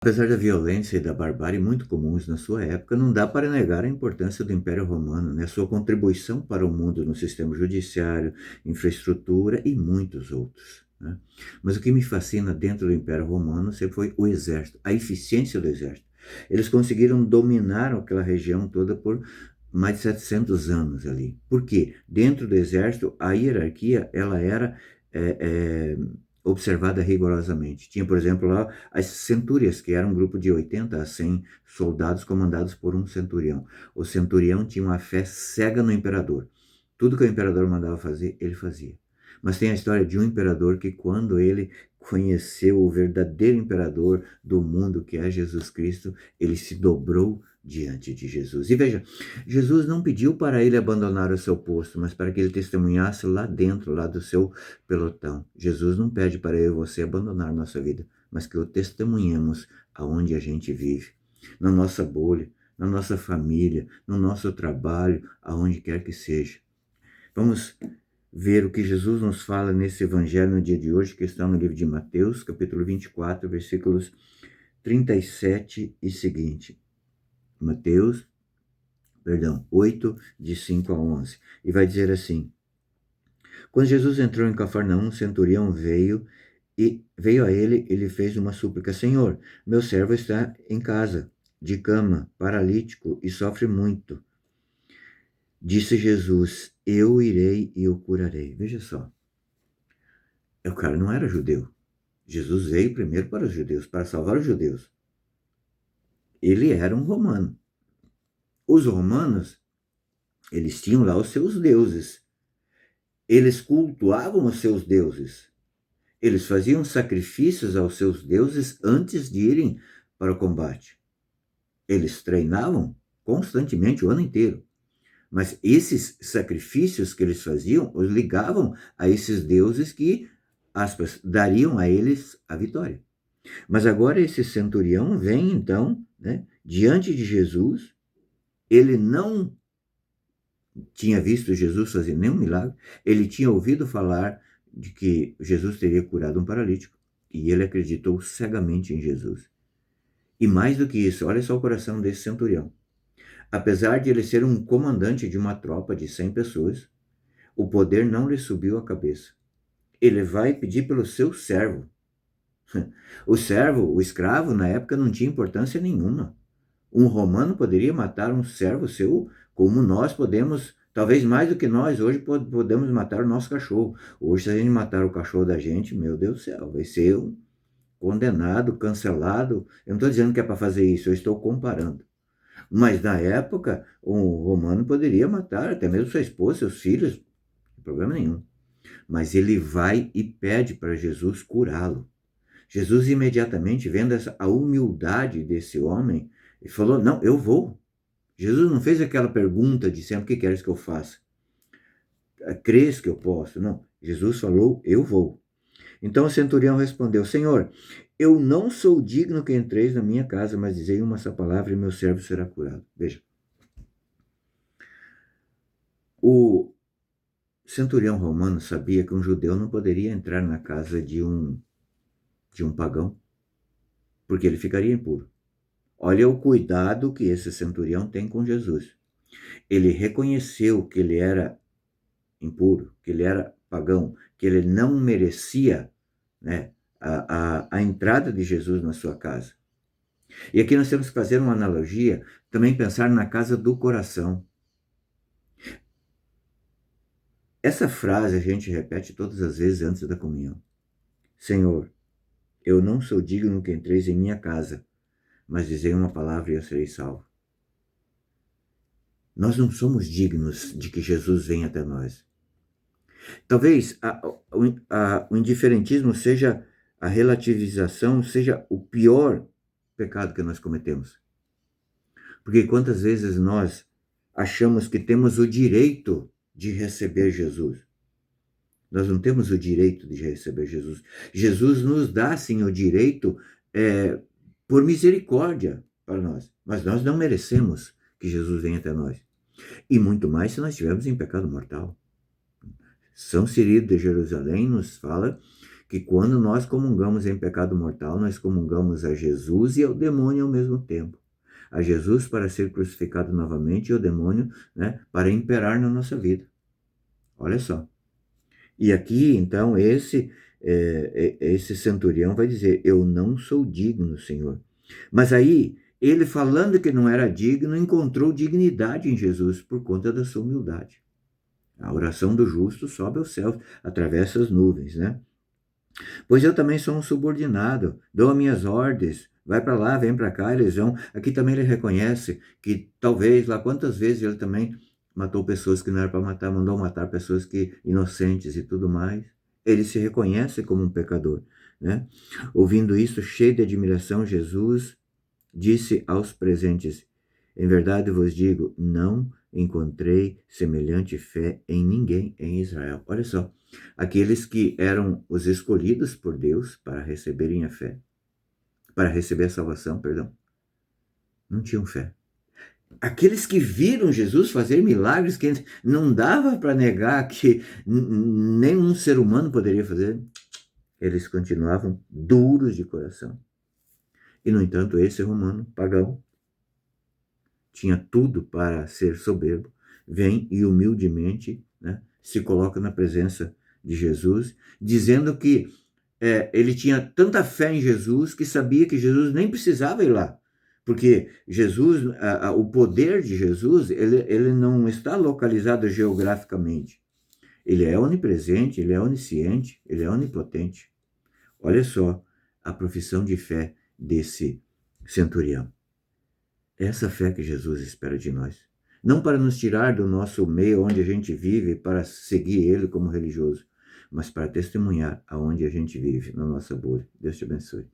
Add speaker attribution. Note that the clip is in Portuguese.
Speaker 1: Apesar da violência e da barbárie muito comuns na sua época, não dá para negar a importância do Império Romano, né? Sua contribuição para o mundo no sistema judiciário, infraestrutura e muitos outros, né? Mas o que me fascina dentro do Império Romano sempre foi o exército, a eficiência do exército. Eles conseguiram dominar aquela região toda por mais de 700 anos ali. Por quê? Dentro do exército, a hierarquia ela era é, é, observada rigorosamente. Tinha, por exemplo, lá as centúrias, que era um grupo de 80 a 100 soldados comandados por um centurião. O centurião tinha uma fé cega no imperador. Tudo que o imperador mandava fazer, ele fazia. Mas tem a história de um imperador que, quando ele conheceu o verdadeiro imperador do mundo, que é Jesus Cristo, ele se dobrou diante de Jesus. E veja, Jesus não pediu para ele abandonar o seu posto, mas para que ele testemunhasse lá dentro, lá do seu pelotão. Jesus não pede para eu e você abandonar nossa vida, mas que o testemunhemos aonde a gente vive, na nossa bolha, na nossa família, no nosso trabalho, aonde quer que seja. Vamos ver o que Jesus nos fala nesse evangelho no dia de hoje, que está no livro de Mateus, capítulo 24, versículos 37 e seguinte. Mateus, 8, de 5 a 11. E vai dizer assim: Quando Jesus entrou em Cafarnaum, um centurião veio a ele e lhe fez uma súplica: Senhor, meu servo está em casa, de cama, paralítico e sofre muito. Disse Jesus: Eu irei e o curarei. Veja só, o cara não era judeu. Jesus veio primeiro para os judeus, para salvar os judeus. Ele era um romano. Os romanos, eles tinham lá os seus deuses. Eles cultuavam os seus deuses. Eles faziam sacrifícios aos seus deuses antes de irem para o combate. Eles treinavam constantemente o ano inteiro. Mas esses sacrifícios que eles faziam, os ligavam a esses deuses que, aspas, dariam a eles a vitória. Mas agora esse centurião vem, então, né, diante de Jesus. Ele não tinha visto Jesus fazer nenhum milagre. Ele tinha ouvido falar de que Jesus teria curado um paralítico. E ele acreditou cegamente em Jesus. E mais do que isso, olha só o coração desse centurião. Apesar de ele ser um comandante de uma tropa de 100 pessoas, o poder não lhe subiu à cabeça. Ele vai pedir pelo seu servo. O servo, o escravo, na época não tinha importância nenhuma. Um romano poderia matar um servo seu, como nós podemos, talvez mais do que nós, hoje podemos matar o nosso cachorro. Hoje, se a gente matar o cachorro da gente, meu Deus do céu, vai ser um condenado, cancelado. Eu não estou dizendo que é para fazer isso, eu estou comparando. Mas na época, um romano poderia matar até mesmo sua esposa, seus filhos, não tem problema nenhum. Mas ele vai e pede para Jesus curá-lo. Jesus imediatamente, vendo a humildade desse homem, ele falou: não, eu vou. Jesus não fez aquela pergunta de sempre: o que queres que eu faça? Crês que eu posso? Não. Jesus falou: eu vou. Então o centurião respondeu: Senhor, eu não sou digno que entreis na minha casa, mas dizei uma só palavra e meu servo será curado. Veja. O centurião romano sabia que um judeu não poderia entrar na casa de um pagão, porque ele ficaria impuro. Olha o cuidado que esse centurião tem com Jesus. Ele reconheceu que ele era impuro, que ele era pagão, que ele não merecia, né, a entrada de Jesus na sua casa. E aqui nós temos que fazer uma analogia, também pensar na casa do coração. Essa frase a gente repete todas as vezes antes da comunhão. Senhor, eu não sou digno que entreis em minha casa, mas dizei uma palavra e eu serei salvo. Nós não somos dignos de que Jesus venha até nós. Talvez o indiferentismo seja a relativização, seja o pior pecado que nós cometemos. Porque quantas vezes nós achamos que temos o direito de receber Jesus? Nós não temos o direito de receber Jesus. Jesus nos dá, sim, o direito por misericórdia para nós. Mas nós não merecemos que Jesus venha até nós. E muito mais se nós estivermos em pecado mortal. São Cirilo de Jerusalém nos fala que quando nós comungamos em pecado mortal, nós comungamos a Jesus e ao demônio ao mesmo tempo. A Jesus para ser crucificado novamente e ao demônio, né, para imperar na nossa vida. Olha só. E aqui, então, esse centurião vai dizer, eu não sou digno, Senhor. Mas aí, ele falando que não era digno, encontrou dignidade em Jesus por conta da sua humildade. A oração do justo sobe aos céus, atravessa as nuvens, né? Pois eu também sou um subordinado, dou minhas ordens, vai para lá, vem para cá, eles vão. Aqui também ele reconhece que talvez lá quantas vezes ele também matou pessoas que não era para matar, mandou matar pessoas que inocentes e tudo mais. Ele se reconhece como um pecador, né? Ouvindo isso, cheio de admiração, Jesus disse aos presentes: em verdade vos digo, não encontrei semelhante fé em ninguém em Israel. Olha só, aqueles que eram os escolhidos por Deus para receberem a fé, para receber a salvação, perdão, não tinham fé. Aqueles que viram Jesus fazer milagres que não dava para negar que nenhum ser humano poderia fazer, eles continuavam duros de coração. E, no entanto, esse romano pagão tinha tudo para ser soberbo, vem e humildemente, né, se coloca na presença de Jesus, dizendo que ele tinha tanta fé em Jesus que sabia que Jesus nem precisava ir lá. Porque Jesus, o poder de Jesus, ele não está localizado geograficamente. Ele é onipresente, ele é onisciente, ele é onipotente. Olha só a profissão de fé desse centurião. Essa fé que Jesus espera de nós. Não para nos tirar do nosso meio onde a gente vive, para seguir Ele como religioso, mas para testemunhar aonde a gente vive, na nossa bolha. Deus te abençoe.